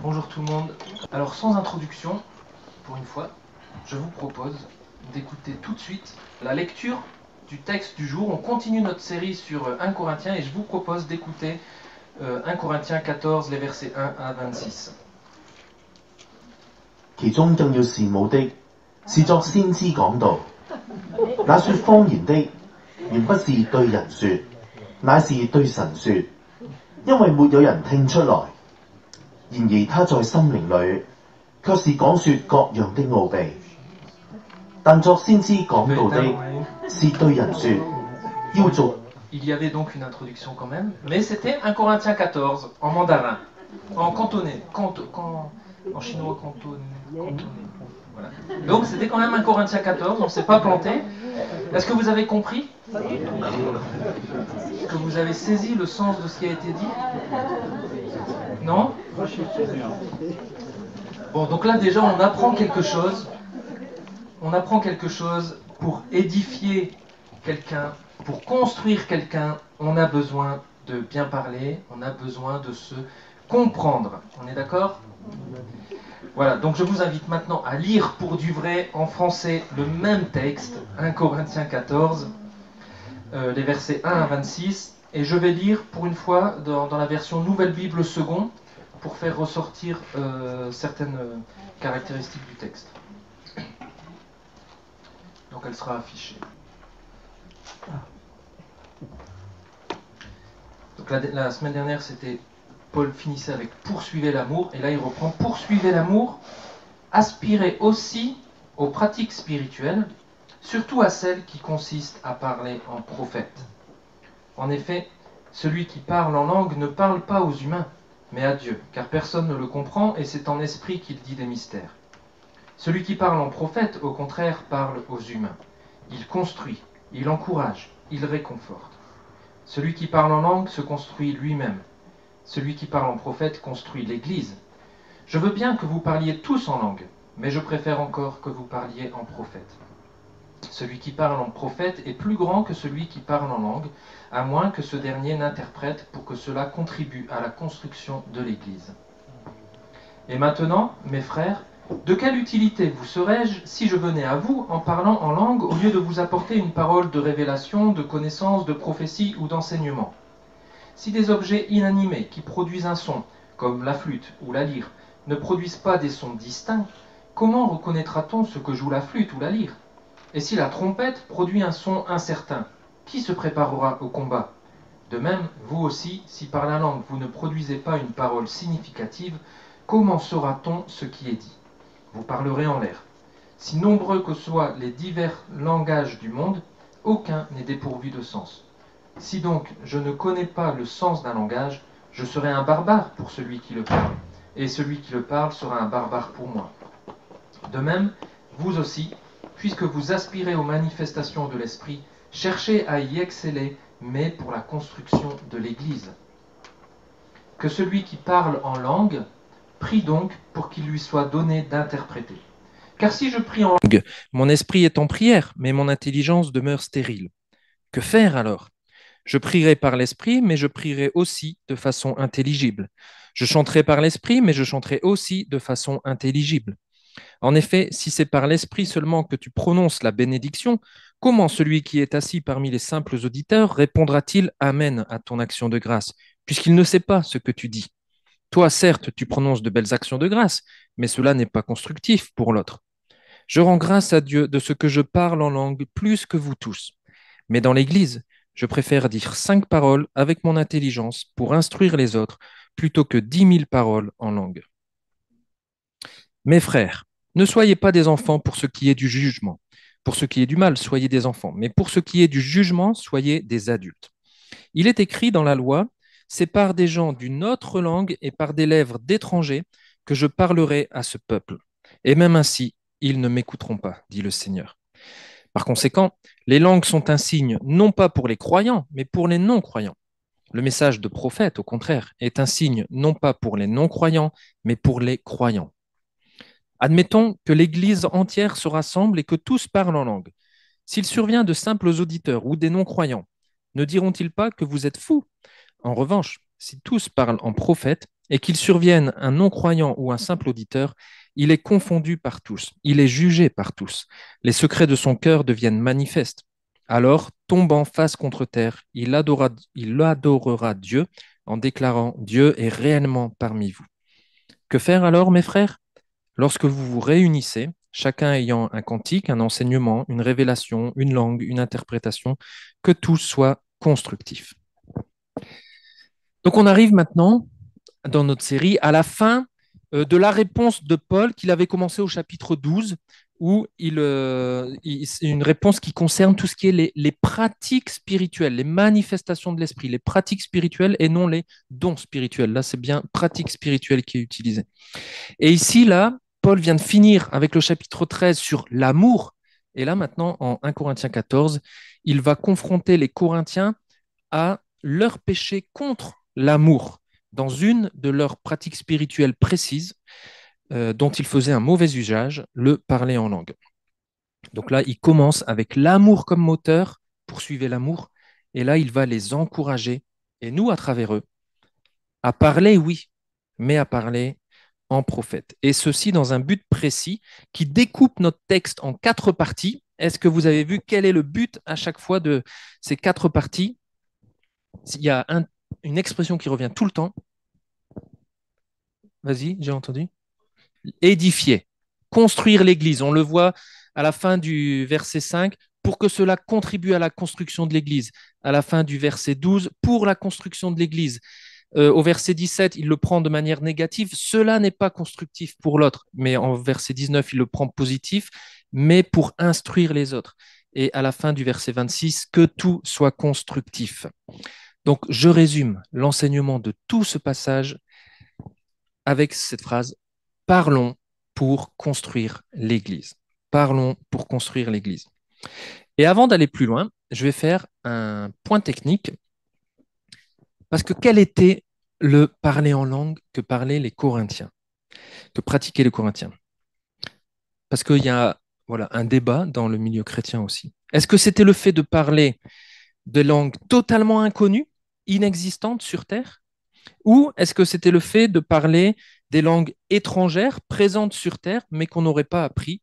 Bonjour tout le monde. Alors sans introduction, pour une fois, je vous propose d'écouter tout de suite la lecture du texte du jour. On continue notre série sur 1 Corinthiens et je vous propose d'écouter 1 Corinthiens 14, les versets 1 à 26. 其中更要羨慕的，是作先知講道。那說方言的，原不是對人說，乃是對神說，因為沒有人聽出來。然而他在心靈裏，卻是講說各樣的奧秘。但作先知講道的，是對人說，要做。Il y avait donc une introduction quand même, mais c'était 1 Corinthiens 14 en mandarin, en cantonais, en chinois cantonais. Voilà. Donc c'était quand même 1 Corinthiens 14, on ne s'est pas planté. Est-ce que vous avez compris? Est-ce que vous avez saisi le sens de ce qui a été dit? Non? Bon, donc là déjà on apprend quelque chose. On apprend quelque chose pour édifier quelqu'un, pour construire quelqu'un. On a besoin de bien parler, on a besoin de se comprendre. On est d'accord? Voilà, donc je vous invite maintenant à lire pour du vrai en français le même texte, 1 Corinthiens 14, les versets 1 à 26, et je vais lire pour une fois dans la version Nouvelle Bible Second pour faire ressortir certaines caractéristiques du texte. Donc elle sera affichée. Donc la semaine dernière, c'était Paul finissait avec poursuivez l'amour, et là il reprend poursuivez l'amour, aspirez aussi aux pratiques spirituelles, surtout à celles qui consistent à parler en prophète. En effet, celui qui parle en langue ne parle pas aux humains, mais à Dieu, car personne ne le comprend, et c'est en esprit qu'il dit des mystères. Celui qui parle en prophète, au contraire, parle aux humains. Il construit, il encourage, il réconforte. Celui qui parle en langue se construit lui-même. Celui qui parle en prophète construit l'Église. Je veux bien que vous parliez tous en langue, mais je préfère encore que vous parliez en prophète. Celui qui parle en prophète est plus grand que celui qui parle en langue, à moins que ce dernier n'interprète pour que cela contribue à la construction de l'Église. Et maintenant, mes frères, de quelle utilité vous serais-je si je venais à vous en parlant en langue au lieu de vous apporter une parole de révélation, de connaissance, de prophétie ou d'enseignement? Si des objets inanimés qui produisent un son, comme la flûte ou la lyre, ne produisent pas des sons distincts, comment reconnaîtra-t-on ce que joue la flûte ou la lyre? Et si la trompette produit un son incertain, qui se préparera au combat? De même, vous aussi, si par la langue vous ne produisez pas une parole significative, comment saura-t-on ce qui est dit? Vous parlerez en l'air. Si nombreux que soient les divers langages du monde, aucun n'est dépourvu de sens. Si donc je ne connais pas le sens d'un langage, je serai un barbare pour celui qui le parle, et celui qui le parle sera un barbare pour moi. De même, vous aussi, puisque vous aspirez aux manifestations de l'Esprit, cherchez à y exceller, mais pour la construction de l'Église. Que celui qui parle en langue prie donc pour qu'il lui soit donné d'interpréter. Car si je prie en langue, mon esprit est en prière, mais mon intelligence demeure stérile. Que faire alors? Je prierai par l'esprit, mais je prierai aussi de façon intelligible. Je chanterai par l'esprit, mais je chanterai aussi de façon intelligible. En effet, si c'est par l'esprit seulement que tu prononces la bénédiction, comment celui qui est assis parmi les simples auditeurs répondra-t-il Amen à ton action de grâce, puisqu'il ne sait pas ce que tu dis? Toi, certes, tu prononces de belles actions de grâce, mais cela n'est pas constructif pour l'autre. Je rends grâce à Dieu de ce que je parle en langue plus que vous tous. Mais dans l'Église, je préfère dire 5 paroles avec mon intelligence pour instruire les autres plutôt que 10 000 paroles en langue. Mes frères, ne soyez pas des enfants pour ce qui est du jugement. Pour ce qui est du mal, soyez des enfants. Mais pour ce qui est du jugement, soyez des adultes. Il est écrit dans la loi, c'est par des gens d'une autre langue et par des lèvres d'étrangers que je parlerai à ce peuple. Et même ainsi, ils ne m'écouteront pas, dit le Seigneur. Par conséquent, les langues sont un signe non pas pour les croyants, mais pour les non-croyants. Le message de prophète, au contraire, est un signe non pas pour les non-croyants, mais pour les croyants. Admettons que l'Église entière se rassemble et que tous parlent en langue. S'il survient de simples auditeurs ou des non-croyants, ne diront-ils pas que vous êtes fous? En revanche, si tous parlent en prophète et qu'il survienne un non-croyant ou un simple auditeur, il est confondu par tous, il est jugé par tous. Les secrets de son cœur deviennent manifestes. Alors, tombant face contre terre, il adorera Dieu en déclarant Dieu est réellement parmi vous. Que faire alors, mes frères? Lorsque vous vous réunissez, chacun ayant un cantique, un enseignement, une révélation, une langue, une interprétation, que tout soit constructif. Donc on arrive maintenant dans notre série à la fin de la réponse de Paul qu'il avait commencé au chapitre 12, où c'est une réponse qui concerne tout ce qui est les pratiques spirituelles, les manifestations de l'esprit, les pratiques spirituelles et non les dons spirituels. Là, c'est bien pratique spirituelle qui est utilisée. Et ici, là, Paul vient de finir avec le chapitre 13 sur l'amour. Et là, maintenant, en 1 Corinthiens 14, il va confronter les Corinthiens à leur péché contre l'amour dans une de leurs pratiques spirituelles précises dont ils faisaient un mauvais usage, le parler en langue. Donc là, il commence avec l'amour comme moteur, poursuivez l'amour, et là, il va les encourager, et nous, à travers eux, à parler, oui, mais à parler en prophète. Et ceci dans un but précis qui découpe notre texte en 4 parties. Est-ce que vous avez vu quel est le but à chaque fois de ces 4 parties? Il y a une expression qui revient tout le temps. Vas-y, j'ai entendu. Édifier, construire l'Église. On le voit à la fin du verset 5, pour que cela contribue à la construction de l'Église. À la fin du verset 12, pour la construction de l'Église. Au verset 17, il le prend de manière négative. Cela n'est pas constructif pour l'autre. Mais en verset 19, il le prend positif, mais pour instruire les autres. Et à la fin du verset 26, que tout soit constructif. Donc, je résume l'enseignement de tout ce passage avec cette phrase, parlons pour construire l'Église. Parlons pour construire l'Église. Et avant d'aller plus loin, je vais faire un point technique, parce que quel était le parler en langue que parlaient les Corinthiens, que pratiquaient les Corinthiens? Parce qu'il y a un débat dans le milieu chrétien aussi. Est-ce que c'était le fait de parler de langues totalement inconnues, inexistantes sur Terre? Ou est-ce que c'était le fait de parler des langues étrangères présentes sur Terre, mais qu'on n'aurait pas appris?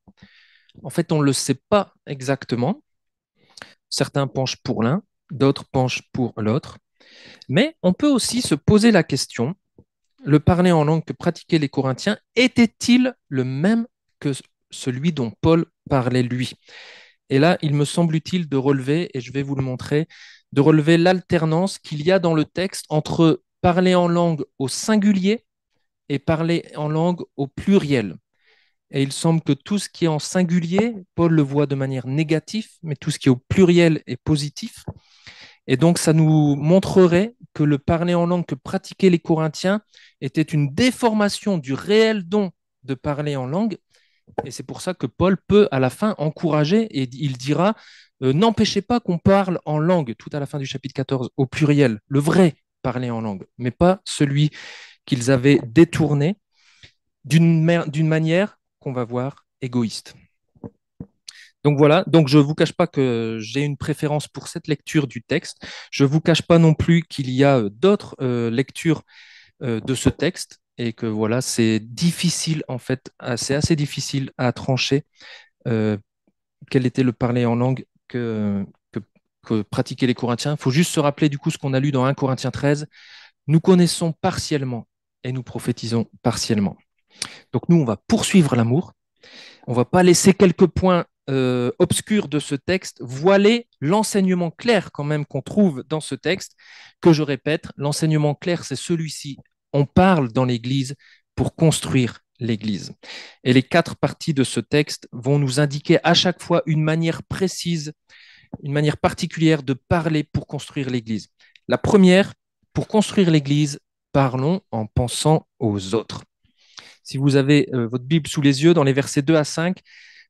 En fait, on ne le sait pas exactement. Certains penchent pour l'un, d'autres penchent pour l'autre. Mais on peut aussi se poser la question, le parler en langue que pratiquaient les Corinthiens était-il le même que celui dont Paul parlait lui? Et là, il me semble utile de relever, et je vais vous le montrer, de relever l'alternance qu'il y a dans le texte entre parler en langue au singulier et parler en langue au pluriel. Et il semble que tout ce qui est en singulier, Paul le voit de manière négative, mais tout ce qui est au pluriel est positif. Et donc, ça nous montrerait que le parler en langue que pratiquaient les Corinthiens était une déformation du réel don de parler en langue. Et c'est pour ça que Paul peut, à la fin, encourager, et il dira, n'empêchez pas qu'on parle en langue, tout à la fin du chapitre 14, au pluriel, le vrai parler en langue, mais pas celui qu'ils avaient détourné d'une manière qu'on va voir égoïste. Donc voilà, donc je ne vous cache pas que j'ai une préférence pour cette lecture du texte. Je ne vous cache pas non plus qu'il y a d'autres lectures de ce texte et que voilà, c'est difficile en fait, c'est assez difficile à trancher quel était le parler en langue que pratiquaient les Corinthiens. Il faut juste se rappeler du coup ce qu'on a lu dans 1 Corinthiens 13. Nous connaissons partiellement et nous prophétisons partiellement. Donc nous, on va poursuivre l'amour. On ne va pas laisser quelques points obscurs de ce texte voiler l'enseignement clair quand même qu'on trouve dans ce texte, que je répète, l'enseignement clair, c'est celui-ci. On parle dans l'Église pour construire l'Église. Et les 4 parties de ce texte vont nous indiquer à chaque fois une manière précise, une manière particulière de parler pour construire l'Église. La première, pour construire l'Église, parlons en pensant aux autres. Si vous avez votre Bible sous les yeux, dans les versets 2 à 5,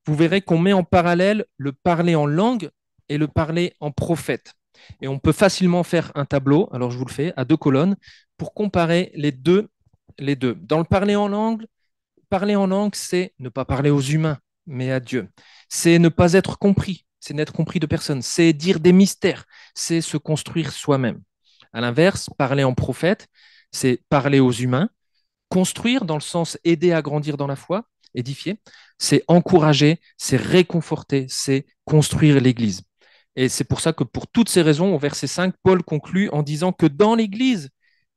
vous verrez qu'on met en parallèle le parler en langue et le parler en prophète. Et on peut facilement faire un tableau, alors je vous le fais, à 2 colonnes, pour comparer les deux. Dans le parler en langue, c'est ne pas parler aux humains, mais à Dieu. C'est ne pas être compris, c'est n'être compris de personne. C'est dire des mystères, c'est se construire soi-même. À l'inverse, parler en prophète, c'est parler aux humains, Construire dans le sens aider à grandir dans la foi, édifier, c'est encourager, c'est réconforter, c'est construire l'Église. Et c'est pour ça que pour toutes ces raisons, au verset 5, Paul conclut en disant que dans l'Église,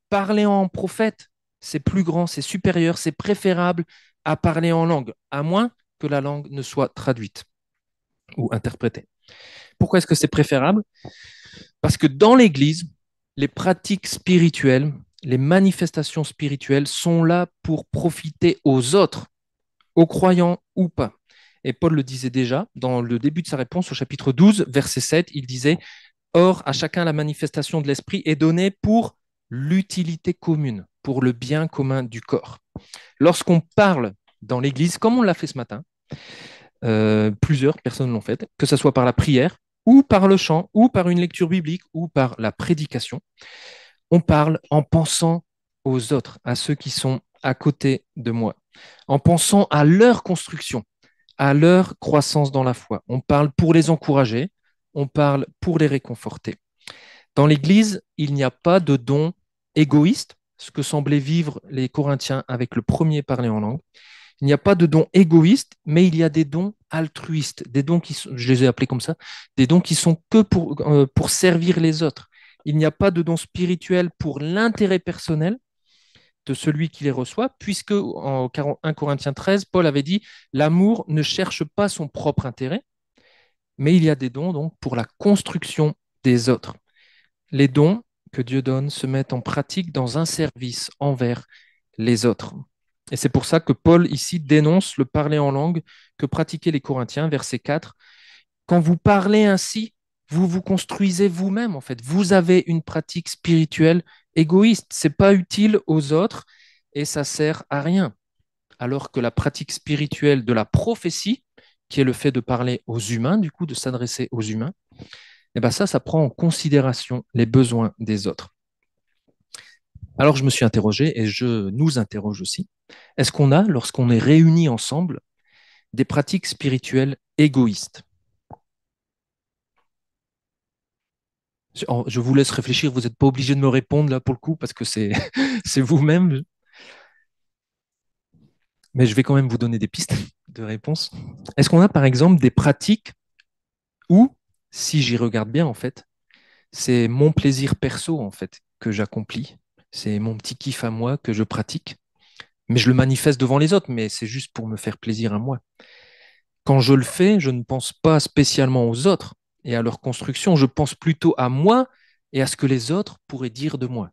parler en prophète, c'est plus grand, c'est supérieur, c'est préférable à parler en langue, à moins que la langue ne soit traduite ou interprétée. Pourquoi est-ce que c'est préférable? Parce que dans l'Église, les pratiques spirituelles, les manifestations spirituelles sont là pour profiter aux autres, aux croyants ou pas. Et Paul le disait déjà dans le début de sa réponse au chapitre 12, verset 7, il disait « Or, à chacun la manifestation de l'Esprit est donnée pour l'utilité commune, pour le bien commun du corps. » Lorsqu'on parle dans l'Église, comme on l'a fait ce matin, plusieurs personnes l'ont fait, que ce soit par la prière, ou par le chant, ou par une lecture biblique, ou par la prédication, on parle en pensant aux autres, à ceux qui sont à côté de moi, en pensant à leur construction, à leur croissance dans la foi. On parle pour les encourager, on parle pour les réconforter. Dans l'Église, il n'y a pas de don égoïste, ce que semblaient vivre les Corinthiens avec le premier parler en langue. Il n'y a pas de dons égoïstes, mais il y a des dons altruistes, des dons qui sont, je les ai appelés comme ça, des dons qui sont que pour servir les autres. Il n'y a pas de dons spirituels pour l'intérêt personnel de celui qui les reçoit, puisque en 1 Corinthiens 13, Paul avait dit, l'amour ne cherche pas son propre intérêt, mais il y a des dons donc pour la construction des autres. Les dons que Dieu donne se mettent en pratique dans un service envers les autres. Et c'est pour ça que Paul ici dénonce le parler en langue que pratiquaient les Corinthiens, verset 4. Quand vous parlez ainsi, vous vous construisez vous-même, en fait. Vous avez une pratique spirituelle égoïste. C'est pas utile aux autres et ça sert à rien. Alors que la pratique spirituelle de la prophétie, qui est le fait de parler aux humains, du coup, de s'adresser aux humains, eh ben ça prend en considération les besoins des autres. Alors je me suis interrogé et je nous interroge aussi. Est-ce qu'on a, lorsqu'on est réunis ensemble, des pratiques spirituelles égoïstes? Je vous laisse réfléchir, vous n'êtes pas obligé de me répondre là pour le coup parce que c'est c'est vous-même, mais je vais quand même vous donner des pistes de réponse. Est-ce qu'on a par exemple des pratiques où, si j'y regarde bien en fait, c'est mon plaisir perso en fait que j'accomplis, c'est mon petit kiff à moi que je pratique, mais je le manifeste devant les autres, mais c'est juste pour me faire plaisir à moi. Quand je le fais, je ne pense pas spécialement aux autres et à leur construction, je pense plutôt à moi et à ce que les autres pourraient dire de moi.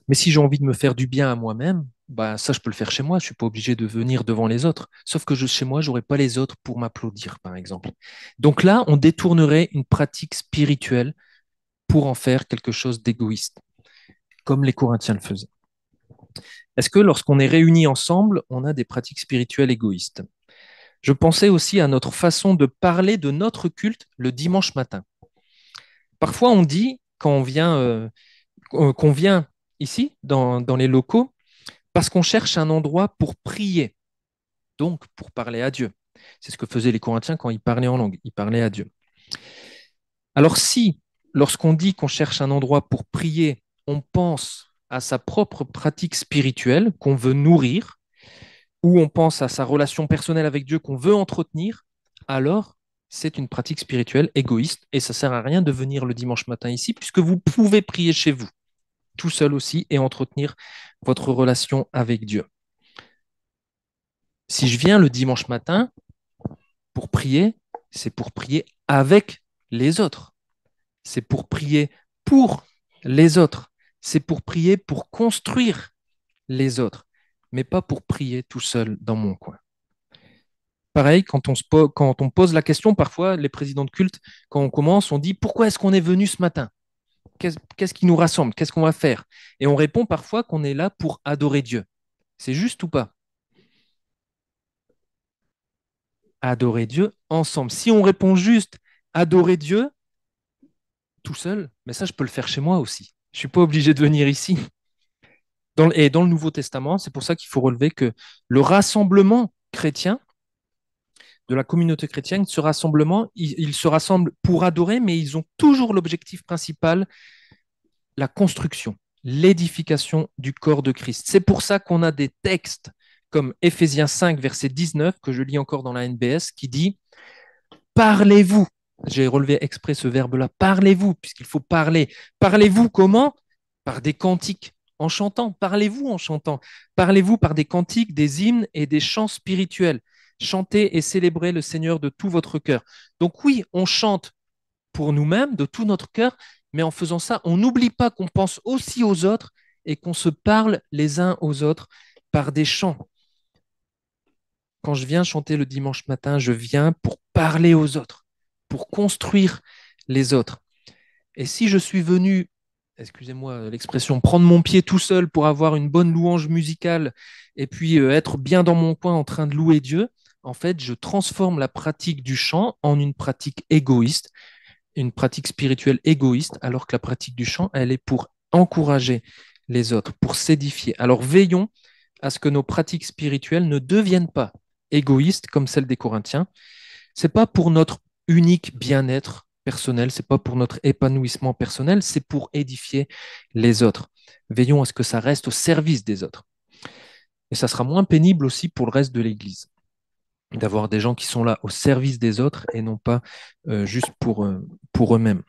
Mais si j'ai envie de me faire du bien à moi-même, bah ça je peux le faire chez moi, je suis pas obligé de venir devant les autres. Sauf que chez moi, j'aurais pas les autres pour m'applaudir, par exemple. Donc là, on détournerait une pratique spirituelle pour en faire quelque chose d'égoïste, comme les Corinthiens le faisaient. Est-ce que lorsqu'on est réunis ensemble, on a des pratiques spirituelles égoïstes? Je pensais aussi à notre façon de parler de notre culte le dimanche matin. Parfois, on dit, quand qu'on vient ici, dans les locaux, parce qu'on cherche un endroit pour prier, donc pour parler à Dieu. C'est ce que faisaient les Corinthiens quand ils parlaient en langue, ils parlaient à Dieu. Alors si, lorsqu'on dit qu'on cherche un endroit pour prier, on pense à sa propre pratique spirituelle qu'on veut nourrir, ou on pense à sa relation personnelle avec Dieu qu'on veut entretenir, alors c'est une pratique spirituelle égoïste et ça ne sert à rien de venir le dimanche matin ici puisque vous pouvez prier chez vous, tout seul aussi, et entretenir votre relation avec Dieu. Si je viens le dimanche matin pour prier, c'est pour prier avec les autres. C'est pour prier pour les autres. C'est pour prier pour construire les autres, mais pas pour prier tout seul dans mon coin. Pareil, quand on pose la question, parfois, les présidents de culte, quand on commence, on dit pourquoi est-ce qu'on est venu ce matin? Qu'est-ce qui nous rassemble? Qu'est-ce qu'on va faire? Et on répond parfois qu'on est là pour adorer Dieu. C'est juste ou pas? Adorer Dieu ensemble. Si on répond juste adorer Dieu tout seul, mais ça, je peux le faire chez moi aussi. Je ne suis pas obligé de venir ici. Et dans le Nouveau Testament, c'est pour ça qu'il faut relever que le rassemblement chrétien, de la communauté chrétienne, ce rassemblement, ils se rassemblent pour adorer, mais ils ont toujours l'objectif principal, la construction. l'édification du corps de Christ. C'est pour ça qu'on a des textes comme Éphésiens 5, verset 19, que je lis encore dans la NBS, qui dit « Parlez-vous ». J'ai relevé exprès ce verbe-là, « Parlez-vous », puisqu'il faut parler. Parlez-vous comment? Par des cantiques, en chantant. Parlez-vous en chantant. Parlez-vous par des cantiques, des hymnes et des chants spirituels. Chantez et célébrez le Seigneur de tout votre cœur. Donc oui, on chante pour nous-mêmes, de tout notre cœur, mais en faisant ça, on n'oublie pas qu'on pense aussi aux autres et qu'on se parle les uns aux autres par des chants. Quand je viens chanter le dimanche matin, je viens pour parler aux autres, pour construire les autres. Et si je suis venu, excusez-moi l'expression, prendre mon pied tout seul pour avoir une bonne louange musicale et puis être bien dans mon coin en train de louer Dieu, en fait, je transforme la pratique du chant en une pratique égoïste, une pratique spirituelle égoïste, alors que la pratique du chant, elle est pour encourager les autres, pour s'édifier. Alors veillons à ce que nos pratiques spirituelles ne deviennent pas égoïstes comme celles des Corinthiens. C'est pas pour notre unique bien-être personnel, c'est pas pour notre épanouissement personnel, c'est pour édifier les autres. Veillons à ce que ça reste au service des autres. Et ça sera moins pénible aussi pour le reste de l'Église, d'avoir des gens qui sont là au service des autres et non pas juste pour eux-mêmes.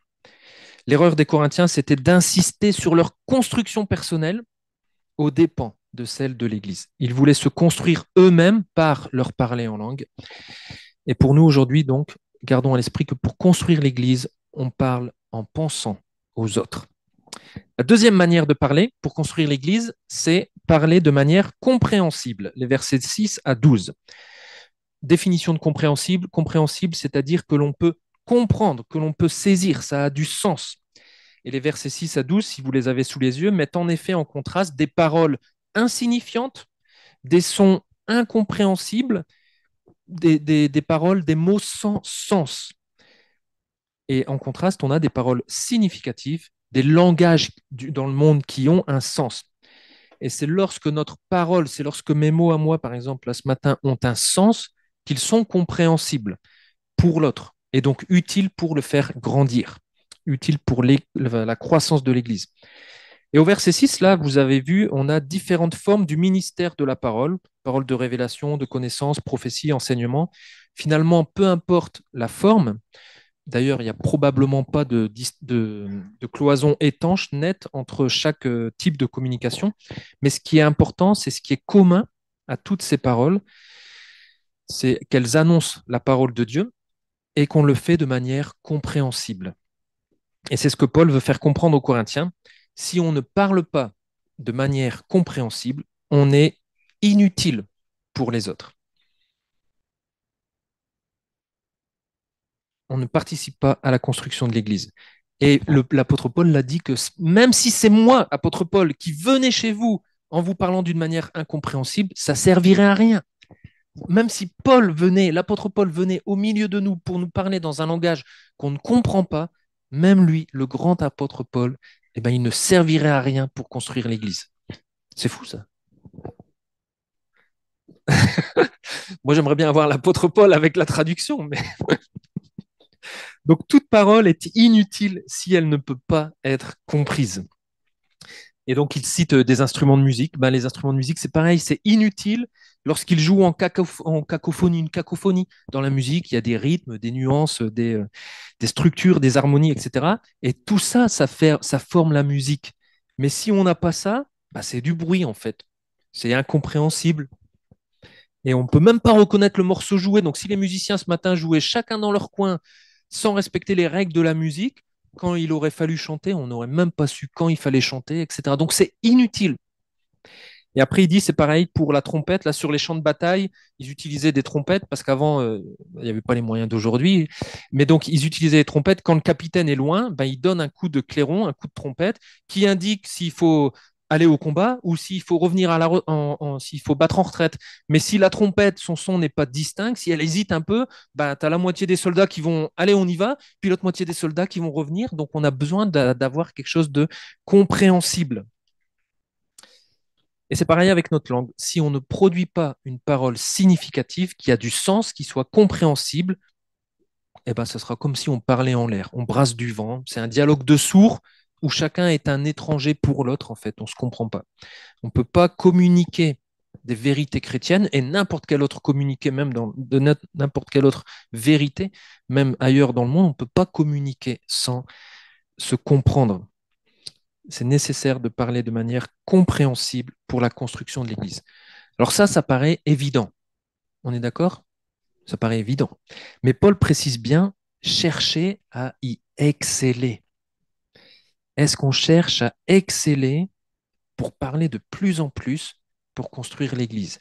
L'erreur des Corinthiens, c'était d'insister sur leur construction personnelle aux dépens de celle de l'Église. Ils voulaient se construire eux-mêmes par leur parler en langue. Et pour nous aujourd'hui, donc, gardons à l'esprit que pour construire l'Église, on parle en pensant aux autres. La deuxième manière de parler pour construire l'Église, c'est parler de manière compréhensible, les versets 6 à 12. Définition de compréhensible, compréhensible, c'est-à-dire que l'on peut comprendre, que l'on peut saisir, ça a du sens. Et les versets 6 à 12, si vous les avez sous les yeux, mettent en effet en contraste des paroles insignifiantes, des sons incompréhensibles, des paroles, des mots sans sens. Et en contraste, on a des paroles significatives, des langages dans le monde qui ont un sens. Et c'est lorsque notre parole, c'est lorsque mes mots à moi, par exemple, là, ce matin, ont un sens, qu'ils sont compréhensibles pour l'autre, et donc utiles pour le faire grandir, utiles pour la croissance de l'Église. Et au verset 6, là, vous avez vu, on a différentes formes du ministère de la parole, parole de révélation, de connaissance, prophétie, enseignement. Finalement, peu importe la forme, d'ailleurs, il n'y a probablement pas de cloison étanche, nette, entre chaque type de communication, mais ce qui est important, c'est ce qui est commun à toutes ces paroles, c'est qu'elles annoncent la parole de Dieu et qu'on le fait de manière compréhensible. Et c'est ce que Paul veut faire comprendre aux Corinthiens. Si on ne parle pas de manière compréhensible, on est inutile pour les autres. On ne participe pas à la construction de l'Église. Et l'apôtre Paul l'a dit que même si c'est moi, apôtre Paul, qui venais chez vous en vous parlant d'une manière incompréhensible, ça servirait à rien. Même si l'apôtre Paul venait au milieu de nous pour nous parler dans un langage qu'on ne comprend pas, même lui, le grand apôtre Paul, eh ben, il ne servirait à rien pour construire l'Église. C'est fou ça. Moi, j'aimerais bien avoir l'apôtre Paul avec la traduction, mais donc toute parole est inutile si elle ne peut pas être comprise. Et donc, il cite des instruments de musique. Ben, les instruments de musique, c'est pareil, c'est inutile lorsqu'ils jouent en cacophonie. Une cacophonie dans la musique, il y a des rythmes, des nuances, des structures, des harmonies, etc. Et tout ça, ça forme la musique. Mais si on n'a pas ça, ben, c'est du bruit en fait. C'est incompréhensible. Et on ne peut même pas reconnaître le morceau joué. Donc, si les musiciens ce matin jouaient chacun dans leur coin sans respecter les règles de la musique, quand il aurait fallu chanter, on n'aurait même pas su quand il fallait chanter, etc. Donc, c'est inutile. Et après, il dit, c'est pareil pour la trompette. Là, sur les champs de bataille, ils utilisaient des trompettes parce qu'avant, il n'y avait pas les moyens d'aujourd'hui. Mais donc, ils utilisaient des trompettes. Quand le capitaine est loin, ben, il donne un coup de clairon, un coup de trompette qui indique s'il faut aller au combat ou s'il faut revenir s'il faut battre en retraite. Mais si la trompette, son son n'est pas distinct, si elle hésite un peu, ben, tu as la moitié des soldats qui vont aller, on y va, puis l'autre moitié des soldats qui vont revenir. Donc, on a besoin d'avoir quelque chose de compréhensible. Et c'est pareil avec notre langue. Si on ne produit pas une parole significative, qui a du sens, qui soit compréhensible, eh ben, ce sera comme si on parlait en l'air. On brasse du vent. C'est un dialogue de sourds où chacun est un étranger pour l'autre, en fait, on ne se comprend pas. On ne peut pas communiquer des vérités chrétiennes et n'importe quel autre communiqué, même de n'importe quelle autre vérité, même ailleurs dans le monde, on ne peut pas communiquer sans se comprendre. C'est nécessaire de parler de manière compréhensible pour la construction de l'Église. Alors ça paraît évident. On est d'accord? Ça paraît évident. Mais Paul précise bien, chercher à y exceller. Est-ce qu'on cherche à exceller pour parler de plus en plus pour construire l'Église,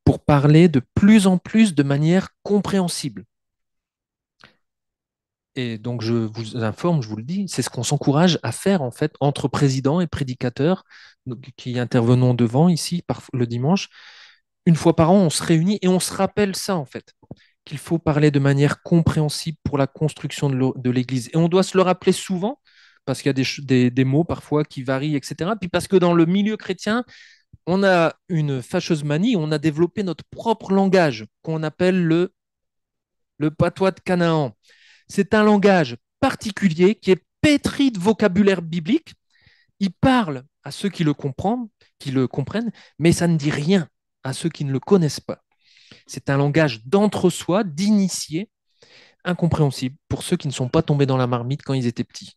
pour parler de plus en plus de manière compréhensible? Et donc, je vous informe, je vous le dis, c'est ce qu'on s'encourage à faire, en fait, entre présidents et prédicateurs qui intervenons devant ici le dimanche. Une fois par an, on se réunit et on se rappelle ça, en fait, qu'il faut parler de manière compréhensible pour la construction de l'Église. Et on doit se le rappeler souvent, parce qu'il y a des mots parfois qui varient, etc. Puis parce que dans le milieu chrétien, on a une fâcheuse manie, on a développé notre propre langage qu'on appelle le patois de Canaan. C'est un langage particulier qui est pétri de vocabulaire biblique. Il parle à ceux qui le comprennent, mais ça ne dit rien à ceux qui ne le connaissent pas. C'est un langage d'entre-soi, d'initié, incompréhensible pour ceux qui ne sont pas tombés dans la marmite quand ils étaient petits.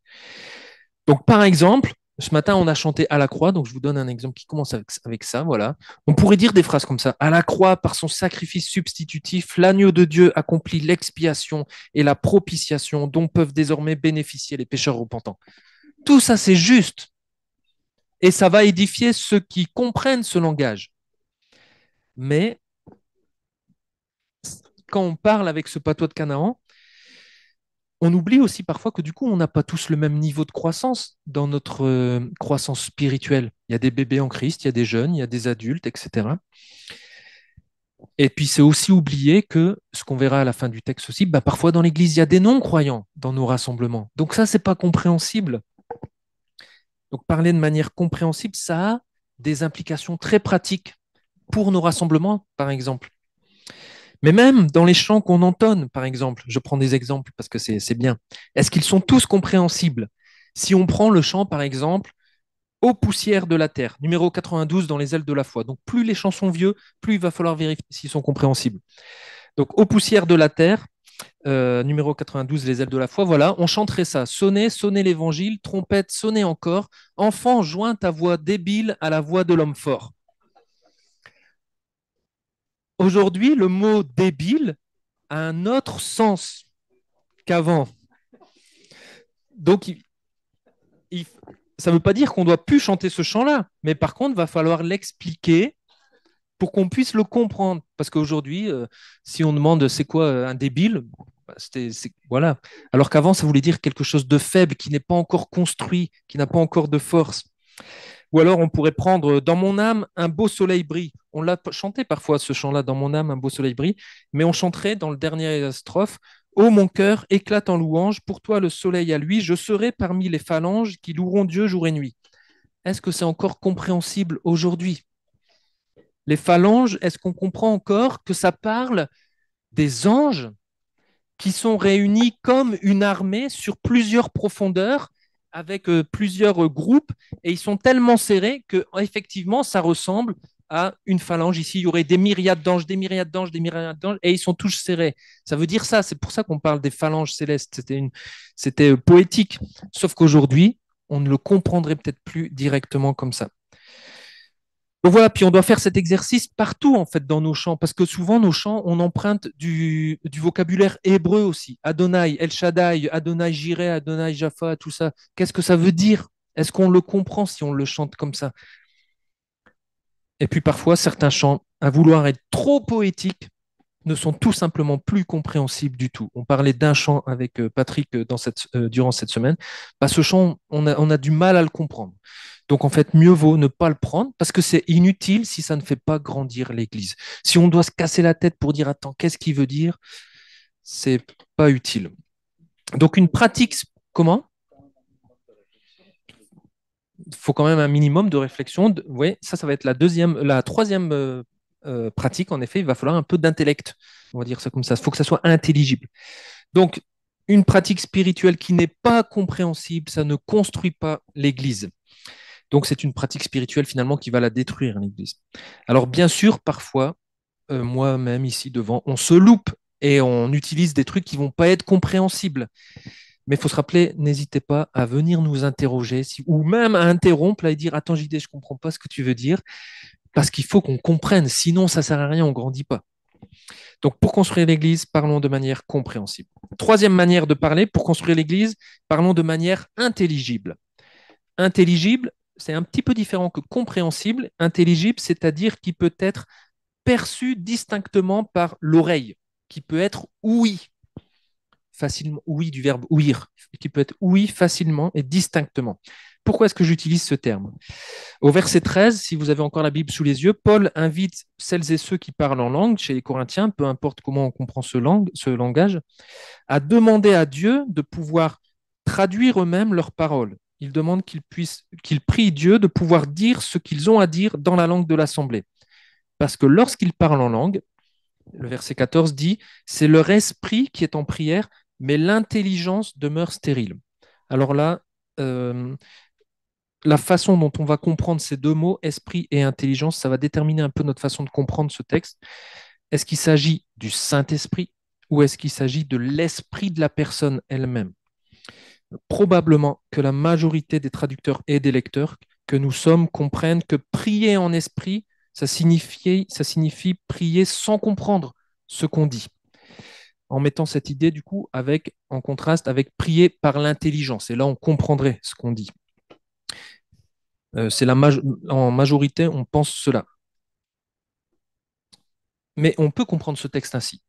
Donc, par exemple, ce matin, on a chanté à la croix, donc je vous donne un exemple qui commence avec ça, voilà. On pourrait dire des phrases comme ça. À la croix, par son sacrifice substitutif, l'agneau de Dieu accomplit l'expiation et la propitiation dont peuvent désormais bénéficier les pécheurs repentants. Tout ça, c'est juste. Et ça va édifier ceux qui comprennent ce langage. Mais quand on parle avec ce patois de Canaan, on oublie aussi parfois que du coup, on n'a pas tous le même niveau de croissance dans notre croissance spirituelle. Il y a des bébés en Christ, il y a des jeunes, il y a des adultes, etc. Et puis, c'est aussi oublier que, ce qu'on verra à la fin du texte aussi, bah, parfois dans l'Église, il y a des non-croyants dans nos rassemblements. Donc ça, c'est pas compréhensible. Donc parler de manière compréhensible, ça a des implications très pratiques pour nos rassemblements, par exemple. Mais même dans les chants qu'on entonne, par exemple, je prends des exemples parce que c'est bien. Est-ce qu'ils sont tous compréhensibles? Si on prend le chant, par exemple, Aux poussières de la terre, numéro 92 dans les ailes de la foi. Donc plus les chants sont vieux, plus il va falloir vérifier s'ils sont compréhensibles. Donc Aux poussières de la terre, numéro 92, les ailes de la foi, voilà, on chanterait ça. Sonnez, sonnez l'évangile, trompette, sonnez encore. Enfant, joins ta voix débile à la voix de l'homme fort. Aujourd'hui, le mot débile a un autre sens qu'avant. Donc, ça ne veut pas dire qu'on ne doit plus chanter ce chant-là, mais par contre, il va falloir l'expliquer pour qu'on puisse le comprendre. Parce qu'aujourd'hui, si on demande c'est quoi un débile, bah, voilà. Alors qu'avant, ça voulait dire quelque chose de faible, qui n'est pas encore construit, qui n'a pas encore de force. Ou alors, on pourrait prendre Dans mon âme, un beau soleil brille. On l'a chanté parfois, ce chant-là, Dans mon âme, un beau soleil brille, mais on chanterait dans le dernier strophe, Ô mon cœur, éclate en louange, pour toi le soleil à lui, je serai parmi les phalanges qui loueront Dieu jour et nuit. Est-ce que c'est encore compréhensible aujourd'hui? Les phalanges, est-ce qu'on comprend encore que ça parle des anges qui sont réunis comme une armée sur plusieurs profondeurs avec plusieurs groupes et ils sont tellement serrés que effectivement ça ressemble à une phalange. Ici, il y aurait des myriades d'anges, des myriades d'anges, des myriades d'anges et ils sont tous serrés. Ça veut dire ça, c'est pour ça qu'on parle des phalanges célestes. C'était poétique. Sauf qu'aujourd'hui, on ne le comprendrait peut-être plus directement comme ça. Donc voilà, puis on doit faire cet exercice partout en fait dans nos chants, parce que souvent nos chants, on emprunte du vocabulaire hébreu aussi. Adonai, El Shaddai, Adonai Jireh, Adonai Jaffa, tout ça. Qu'est-ce que ça veut dire? Est-ce qu'on le comprend si on le chante comme ça? Et puis parfois, certains chants, à vouloir être trop poétiques, ne sont tout simplement plus compréhensibles du tout. On parlait d'un chant avec Patrick durant cette semaine. Bah, ce chant, on a du mal à le comprendre. Donc en fait, mieux vaut ne pas le prendre parce que c'est inutile si ça ne fait pas grandir l'Église. Si on doit se casser la tête pour dire attends, qu'est-ce qu'il veut dire, c'est pas utile. Donc une pratique, comment? Il faut quand même un minimum de réflexion. Oui, ça va être la troisième pratique. En effet, il va falloir un peu d'intellect. On va dire ça comme ça. Il faut que ça soit intelligible. Donc, Une pratique spirituelle qui n'est pas compréhensible, ça ne construit pas l'Église. Donc c'est une pratique spirituelle finalement qui va la détruire, l'Église. Alors bien sûr, parfois, moi-même ici devant, on se loupe et on utilise des trucs qui vont pas être compréhensibles. Mais il faut se rappeler, n'hésitez pas à venir nous interroger ou même à interrompre là, et dire attends JD, je ne comprends pas ce que tu veux dire, parce qu'il faut qu'on comprenne, sinon ça ne sert à rien, on ne grandit pas. Donc pour construire l'Église, parlons de manière compréhensible. Troisième manière de parler, pour construire l'Église, parlons de manière intelligible. Intelligible, c'est un petit peu différent que compréhensible. Intelligible, c'est-à-dire qui peut être perçu distinctement par l'oreille, qui peut être ouï facilement, ouï du verbe ouïr, qui peut être ouï facilement et distinctement. Pourquoi est-ce que j'utilise ce terme? Au verset 13, si vous avez encore la Bible sous les yeux, Paul invite celles et ceux qui parlent en langue, chez les Corinthiens, peu importe comment on comprend ce langage, à demander à Dieu de pouvoir traduire eux-mêmes leurs paroles. Il demande qu'ils prient Dieu de pouvoir dire ce qu'ils ont à dire dans la langue de l'assemblée. Parce que lorsqu'ils parlent en langue, le verset 14 dit, c'est leur esprit qui est en prière, mais l'intelligence demeure stérile. Alors là, la façon dont on va comprendre ces deux mots, esprit et intelligence, ça va déterminer un peu notre façon de comprendre ce texte. Est-ce qu'il s'agit du Saint-Esprit ou est-ce qu'il s'agit de l'esprit de la personne elle-même? Probablement que la majorité des traducteurs et des lecteurs que nous sommes comprennent que prier en esprit, ça signifie prier sans comprendre ce qu'on dit. En mettant cette idée, du coup, en contraste avec prier par l'intelligence. Et là, on comprendrait ce qu'on dit. En majorité, on pense cela. Mais on peut comprendre ce texte ainsi.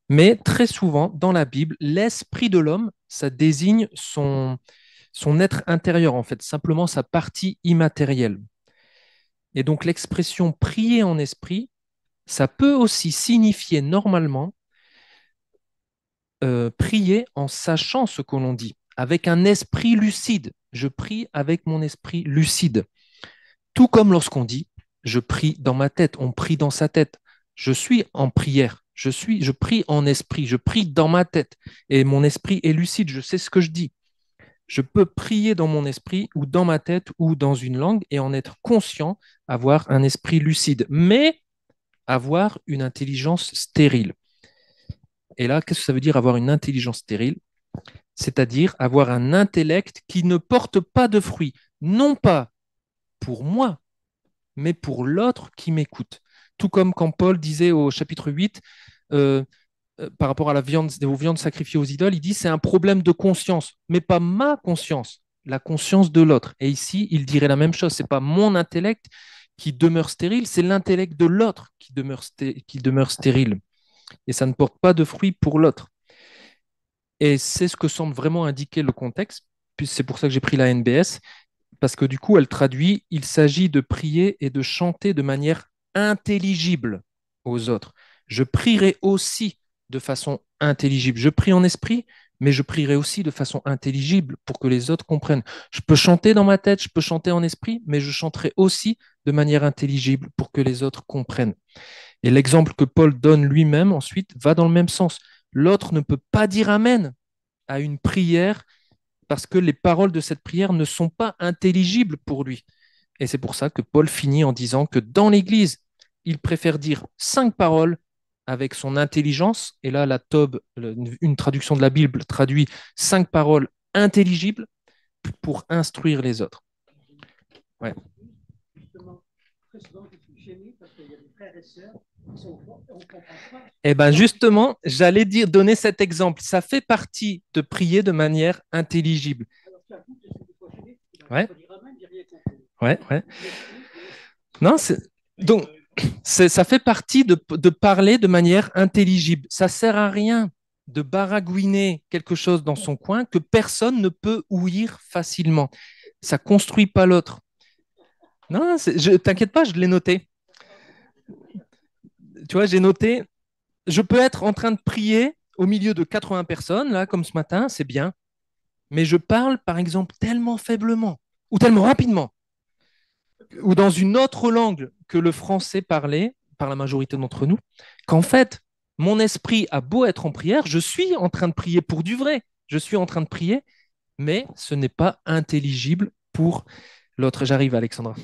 Mais très souvent, dans la Bible, l'esprit de l'homme, ça désigne son être intérieur, en fait, simplement sa partie immatérielle. Et donc l'expression prier en esprit, ça peut aussi signifier normalement prier en sachant ce que l'on dit, avec un esprit lucide. Je prie avec mon esprit lucide. Tout comme lorsqu'on dit je prie dans ma tête, on prie dans sa tête. Je suis en prière, je prie en esprit, je prie dans ma tête et mon esprit est lucide, je sais ce que je dis. Je peux prier dans mon esprit ou dans ma tête ou dans une langue et en être conscient, avoir un esprit lucide, mais avoir une intelligence stérile. Et là, qu'est-ce que ça veut dire avoir une intelligence stérile? C'est-à-dire avoir un intellect qui ne porte pas de fruits, non pas pour moi, mais pour l'autre qui m'écoute. Tout comme quand Paul disait au chapitre 8, par rapport à aux viandes sacrifiées aux idoles, il dit c'est un problème de conscience, mais pas ma conscience, la conscience de l'autre. Et ici, il dirait la même chose, c'est pas mon intellect qui demeure stérile, c'est l'intellect de l'autre qui demeure stérile. Et ça ne porte pas de fruits pour l'autre. Et c'est ce que semble vraiment indiquer le contexte, puis c'est pour ça que j'ai pris la NBS, parce que du coup, elle traduit, il s'agit de prier et de chanter de manière intelligible aux autres. Je prierai aussi de façon intelligible. Je prie en esprit, mais je prierai aussi de façon intelligible pour que les autres comprennent. Je peux chanter dans ma tête, je peux chanter en esprit, mais je chanterai aussi de manière intelligible pour que les autres comprennent. Et l'exemple que Paul donne lui-même ensuite va dans le même sens. L'autre ne peut pas dire Amen à une prière parce que les paroles de cette prière ne sont pas intelligibles pour lui. Et c'est pour ça que Paul finit en disant que dans l'Église, il préfère dire 5 paroles avec son intelligence. Et là, la Tob, une traduction de la Bible, traduit 5 paroles intelligibles pour instruire les autres. Ouais. Eh bien, justement, j'allais donner cet exemple. Ça fait partie de prier de manière intelligible. Ouais. Ouais, ouais. Non, donc, ça fait partie de parler de manière intelligible. Ça sert à rien de baragouiner quelque chose dans son coin que personne ne peut ouïr facilement. Ça construit pas l'autre. Non, t'inquiète pas, je l'ai noté. Tu vois, j'ai noté, je peux être en train de prier au milieu de 80 personnes, là, comme ce matin, c'est bien, mais je parle, par exemple, tellement faiblement ou tellement rapidement ou dans une autre langue que le français parlé par la majorité d'entre nous, qu'en fait, mon esprit a beau être en prière, je suis en train de prier pour du vrai, je suis en train de prier, mais ce n'est pas intelligible pour l'autre. J'arrive, Alexandra.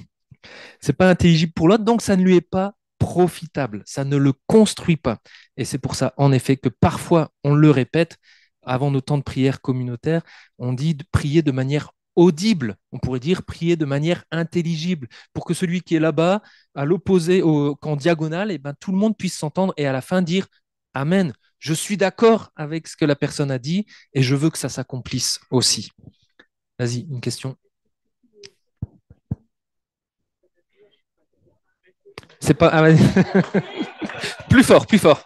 C'est pas intelligible pour l'autre, donc ça ne lui est pas profitable, ça ne le construit pas. Et c'est pour ça, en effet, que parfois, on le répète, avant nos temps de prière communautaire, on dit de prier de manière audible, on pourrait dire prier de manière intelligible, pour que celui qui est là-bas, à l'opposé, qu'en diagonale, et ben, tout le monde puisse s'entendre et à la fin dire Amen. Je suis d'accord avec ce que la personne a dit et je veux que ça s'accomplisse aussi. Vas-y, une question. C'est pas. Ah, vas-y. Plus fort, plus fort.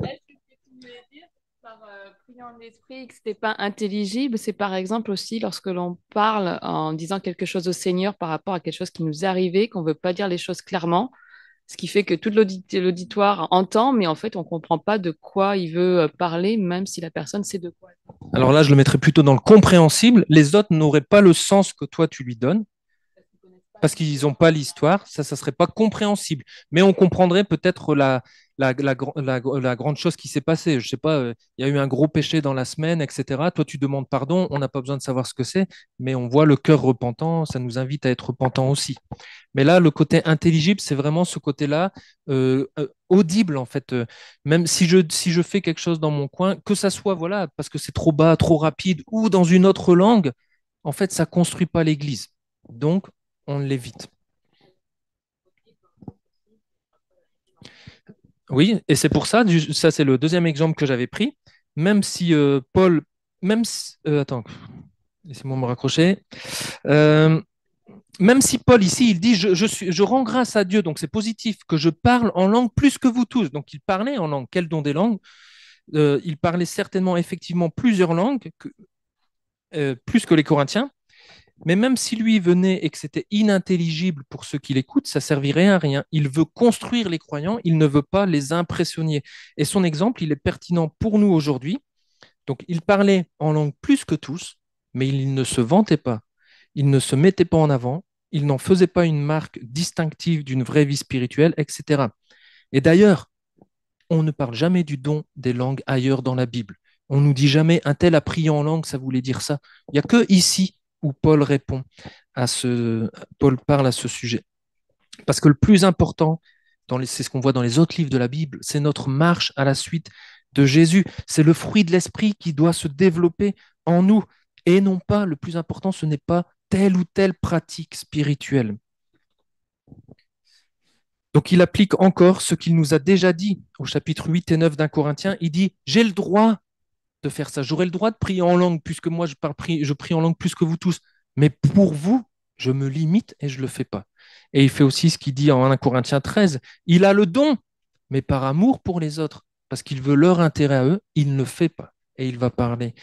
Est-ce que ce que tu voulais dire par priant l'esprit que ce n'était pas intelligible, c'est par exemple aussi lorsque l'on parle en disant quelque chose au Seigneur par rapport à quelque chose qui nous est arrivé, qu'on ne veut pas dire les choses clairement, ce qui fait que tout l'auditoire entend, mais en fait, on ne comprend pas de quoi il veut parler, même si la personne sait de quoi. Alors là, je le mettrais plutôt dans le compréhensible. Les autres n'auraient pas le sens que toi, tu lui donnes. Parce qu'ils n'ont pas l'histoire, ça ne serait pas compréhensible. Mais on comprendrait peut-être la grande chose qui s'est passée. Je ne sais pas, il y a eu un gros péché dans la semaine, etc. Toi, tu demandes pardon, on n'a pas besoin de savoir ce que c'est, mais on voit le cœur repentant, ça nous invite à être repentant aussi. Mais là, le côté intelligible, c'est vraiment ce côté-là, audible, en fait. Même si je fais quelque chose dans mon coin, que ça soit, voilà, parce que c'est trop bas, trop rapide, ou dans une autre langue, en fait, ça ne construit pas l'Église. Donc, on l'évite. Oui, et c'est pour ça, ça c'est le deuxième exemple que j'avais pris, même si Paul, attends, laissez-moi me raccrocher. Euh, Même si Paul ici, il dit, je rends grâce à Dieu, donc c'est positif, que je parle en langue plus que vous tous. Donc il parlait en langue, quel don des langues. Il parlait certainement effectivement plusieurs langues, plus que les Corinthiens. Mais même si lui venait et que c'était inintelligible pour ceux qui l'écoutent, ça servirait à rien. Il veut construire les croyants, il ne veut pas les impressionner. Et son exemple, il est pertinent pour nous aujourd'hui. Donc, il parlait en langue plus que tous, mais il ne se vantait pas. Il ne se mettait pas en avant. Il n'en faisait pas une marque distinctive d'une vraie vie spirituelle, etc. Et d'ailleurs, on ne parle jamais du don des langues ailleurs dans la Bible. On nous dit jamais un tel a prié en langue, ça voulait dire ça. Il n'y a que ici où Paul répond Paul parle à ce sujet. Parce que le plus important, c'est ce qu'on voit dans les autres livres de la Bible, c'est notre marche à la suite de Jésus. C'est le fruit de l'esprit qui doit se développer en nous. Et non pas, le plus important, ce n'est pas telle ou telle pratique spirituelle. Donc il applique encore ce qu'il nous a déjà dit au chapitre 8 et 9 d'un Corinthien. Il dit, j'ai le droit de faire ça. J'aurais le droit de prier en langue, puisque moi je prie en langue plus que vous tous. Mais pour vous, je me limite et je ne le fais pas. Et il fait aussi ce qu'il dit en 1 Corinthiens 13. Il a le don, mais par amour pour les autres, parce qu'il veut leur intérêt à eux, il ne le fait pas. Et il va parler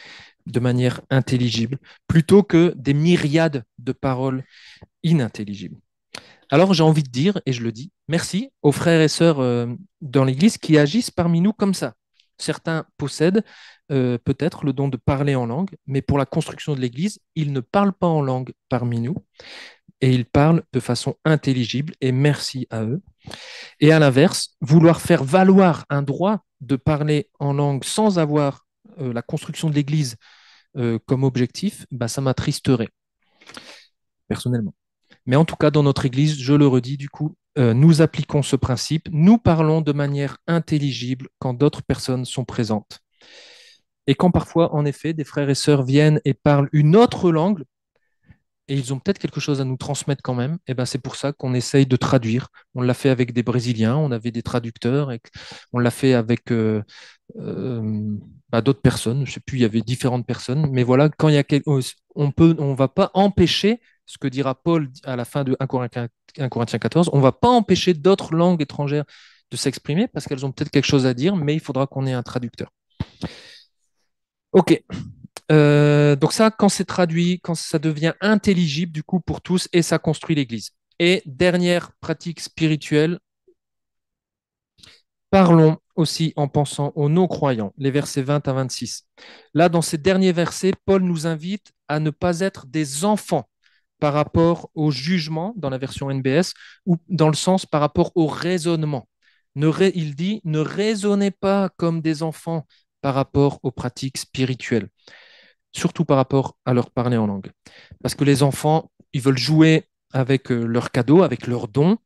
de manière intelligible, plutôt que des myriades de paroles inintelligibles. Alors j'ai envie de dire, et je le dis, merci aux frères et sœurs dans l'Église qui agissent parmi nous comme ça. Certains possèdent peut-être le don de parler en langue, mais pour la construction de l'Église, ils ne parlent pas en langue parmi nous, et ils parlent de façon intelligible, et merci à eux. Et à l'inverse, vouloir faire valoir un droit de parler en langue sans avoir la construction de l'Église comme objectif, bah, ça m'attristerait, personnellement. Mais en tout cas, dans notre Église, je le redis, du coup, nous appliquons ce principe. Nous parlons de manière intelligible quand d'autres personnes sont présentes. Et quand parfois, en effet, des frères et sœurs viennent et parlent une autre langue, et ils ont peut-être quelque chose à nous transmettre quand même, et ben c'est pour ça qu'on essaye de traduire. On l'a fait avec des Brésiliens, on avait des traducteurs, et on l'a fait avec d'autres personnes. Je sais plus, il y avait différentes personnes, mais voilà, quand il y a on va pas empêcher ce que dira Paul à la fin de 1 Corinthiens 14, on va pas empêcher d'autres langues étrangères de s'exprimer parce qu'elles ont peut-être quelque chose à dire, mais il faudra qu'on ait un traducteur. Ok. Donc ça, quand c'est traduit, quand ça devient intelligible du coup pour tous et ça construit l'Église. Et dernière pratique spirituelle, parlons aussi en pensant aux non-croyants, les versets 20 à 26. Là, dans ces derniers versets, Paul nous invite à ne pas être des enfants par rapport au jugement, dans la version NBS, ou dans le sens par rapport au raisonnement. Il dit, ne raisonnez pas comme des enfants par rapport aux pratiques spirituelles. surtout par rapport à leur parler en langue. Parce que les enfants, ils veulent jouer avec leurs cadeaux, avec leurs dons,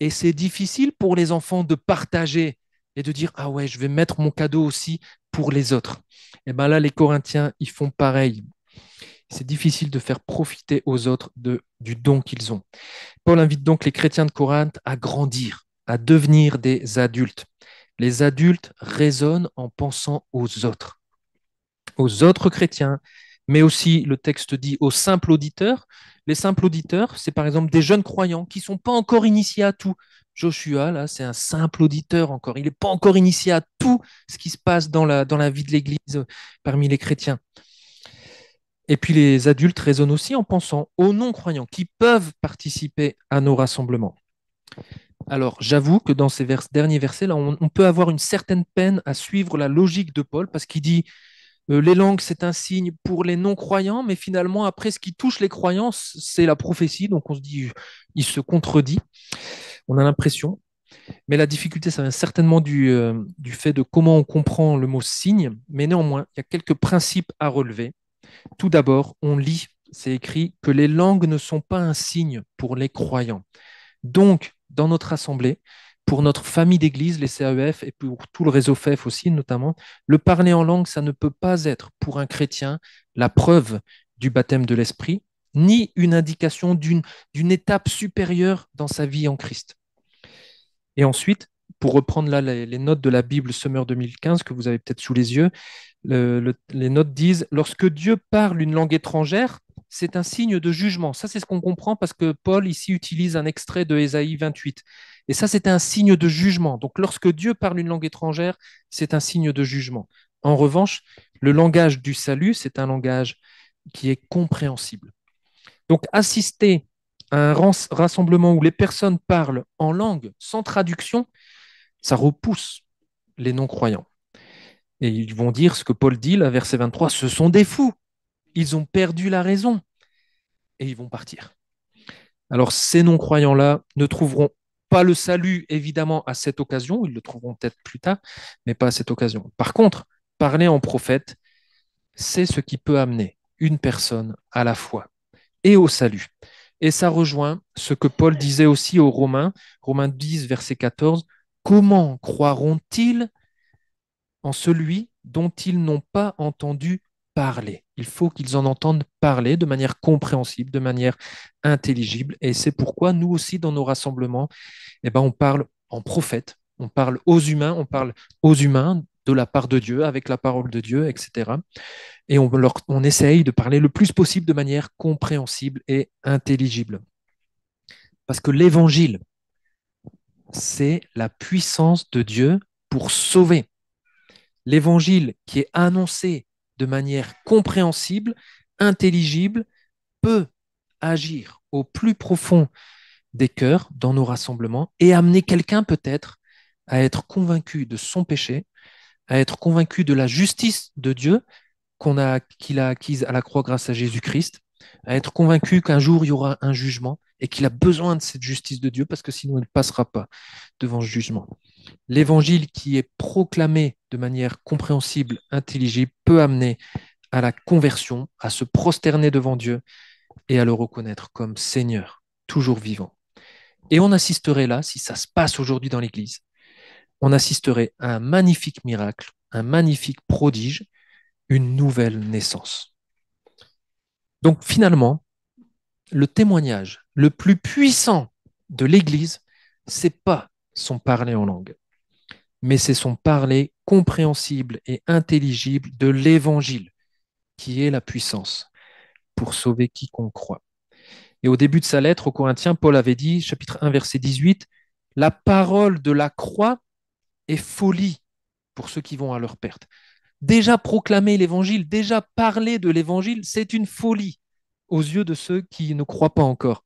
et c'est difficile pour les enfants de partager et de dire, ah ouais, je vais mettre mon cadeau aussi pour les autres. Et bien là, les Corinthiens, ils font pareil. C'est difficile de faire profiter aux autres du don qu'ils ont. Paul invite donc les chrétiens de Corinthe à grandir, à devenir des adultes. Les adultes raisonnent en pensant aux autres chrétiens, mais aussi, le texte dit, aux simples auditeurs. Les simples auditeurs, c'est par exemple des jeunes croyants qui ne sont pas encore initiés à tout. Joshua, là, c'est un simple auditeur encore. Il n'est pas encore initié à tout ce qui se passe dans la vie de l'Église parmi les chrétiens. Et puis les adultes raisonnent aussi en pensant aux non-croyants qui peuvent participer à nos rassemblements. Alors, j'avoue que dans ces derniers versets, là, on peut avoir une certaine peine à suivre la logique de Paul parce qu'il dit les langues, c'est un signe pour les non-croyants, mais finalement, après, ce qui touche les croyants, c'est la prophétie. Donc, on se dit, il se contredit. On a l'impression. Mais la difficulté, ça vient certainement du fait de comment on comprend le mot signe. Mais néanmoins, il y a quelques principes à relever. Tout d'abord, on lit, c'est écrit, que les langues ne sont pas un signe pour les croyants. Donc, dans notre assemblée, pour notre famille d'église, les CAEF, et pour tout le réseau FEF aussi notamment, le parler en langue, ça ne peut pas être pour un chrétien la preuve du baptême de l'Esprit, ni une indication d'une étape supérieure dans sa vie en Christ. Et ensuite, pour reprendre là les notes de la Bible Summer 2015 que vous avez peut-être sous les yeux, les notes disent, lorsque Dieu parle une langue étrangère, c'est un signe de jugement. Ça, c'est ce qu'on comprend parce que Paul ici utilise un extrait de Ésaïe 28. Et ça, c'est un signe de jugement. Donc, lorsque Dieu parle une langue étrangère, c'est un signe de jugement. En revanche, le langage du salut, c'est un langage qui est compréhensible. Donc, assister à un rassemblement où les personnes parlent en langue sans traduction, ça repousse les non-croyants. Et ils vont dire ce que Paul dit, là, verset 23, ce sont des fous. Ils ont perdu la raison. Et ils vont partir. Alors, ces non-croyants-là ne trouveront pas le salut, évidemment, à cette occasion. Ils le trouveront peut-être plus tard, mais pas à cette occasion. Par contre, parler en prophète, c'est ce qui peut amener une personne à la foi et au salut. Et ça rejoint ce que Paul disait aussi aux Romains, Romains 10, verset 14, comment croiront-ils en celui dont ils n'ont pas entendu parler? Il faut qu'ils en entendent parler de manière compréhensible, de manière intelligible. Et c'est pourquoi nous aussi, dans nos rassemblements, on parle en prophète, on parle aux humains de la part de Dieu, avec la parole de Dieu, etc. Et on essaye de parler le plus possible de manière compréhensible et intelligible. Parce que l'évangile, c'est la puissance de Dieu pour sauver. L'évangile qui est annoncé de manière compréhensible, intelligible, peut agir au plus profond des cœurs dans nos rassemblements et amener quelqu'un peut-être à être convaincu de son péché, à être convaincu de la justice de Dieu qu'il a acquise à la croix grâce à Jésus-Christ, à être convaincu qu'un jour il y aura un jugement et qu'il a besoin de cette justice de Dieu parce que sinon il ne passera pas devant ce jugement. L'évangile qui est proclamé de manière compréhensible, intelligible, peut amener à la conversion, à se prosterner devant Dieu et à le reconnaître comme Seigneur, toujours vivant. Et on assisterait là, si ça se passe aujourd'hui dans l'Église, on assisterait à un magnifique miracle, un magnifique prodige, une nouvelle naissance. Donc finalement, le témoignage le plus puissant de l'Église, c'est pas son parler en langue, mais c'est son parler compréhensible et intelligible de l'Évangile, qui est la puissance pour sauver quiconque croit. Et au début de sa lettre aux Corinthiens, Paul avait dit, chapitre 1, verset 18, la parole de la croix est folie pour ceux qui vont à leur perte. Déjà proclamer l'évangile, déjà parler de l'évangile, c'est une folie aux yeux de ceux qui ne croient pas encore.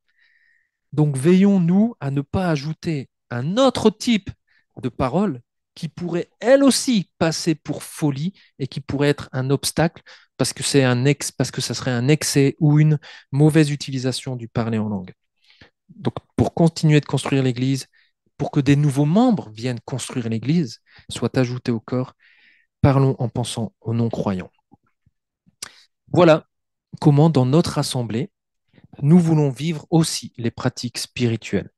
Donc veillons-nous à ne pas ajouter un autre type de parole qui pourrait elle aussi passer pour folie et qui pourrait être un obstacle parce que parce que ça serait un excès ou une mauvaise utilisation du parler en langue. Donc pour continuer de construire l'Église, pour que des nouveaux membres viennent construire l'Église, soient ajoutés au corps, parlons en pensant aux non-croyants. Voilà comment dans notre assemblée, nous voulons vivre aussi les pratiques spirituelles,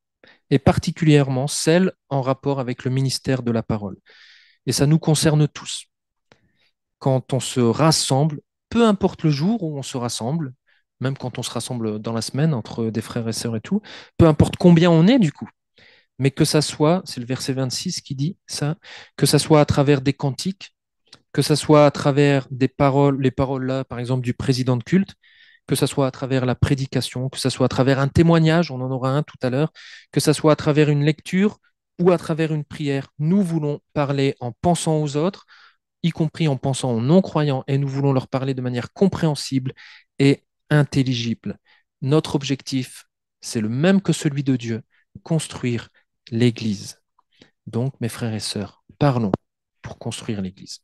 et particulièrement celles en rapport avec le ministère de la parole. Et ça nous concerne tous. Quand on se rassemble, peu importe le jour où on se rassemble, même quand on se rassemble dans la semaine entre des frères et sœurs et tout, peu importe combien on est du coup, mais que ça soit, c'est le verset 26 qui dit ça, que ça soit à travers des cantiques, que ça soit à travers des paroles, les paroles là, par exemple, du président de culte, que ça soit à travers la prédication, que ça soit à travers un témoignage, on en aura un tout à l'heure, que ça soit à travers une lecture ou à travers une prière. Nous voulons parler en pensant aux autres, y compris en pensant aux non-croyants, et nous voulons leur parler de manière compréhensible et intelligible. Notre objectif, c'est le même que celui de Dieu, construire l'Église. Donc, mes frères et sœurs, parlons pour construire l'Église.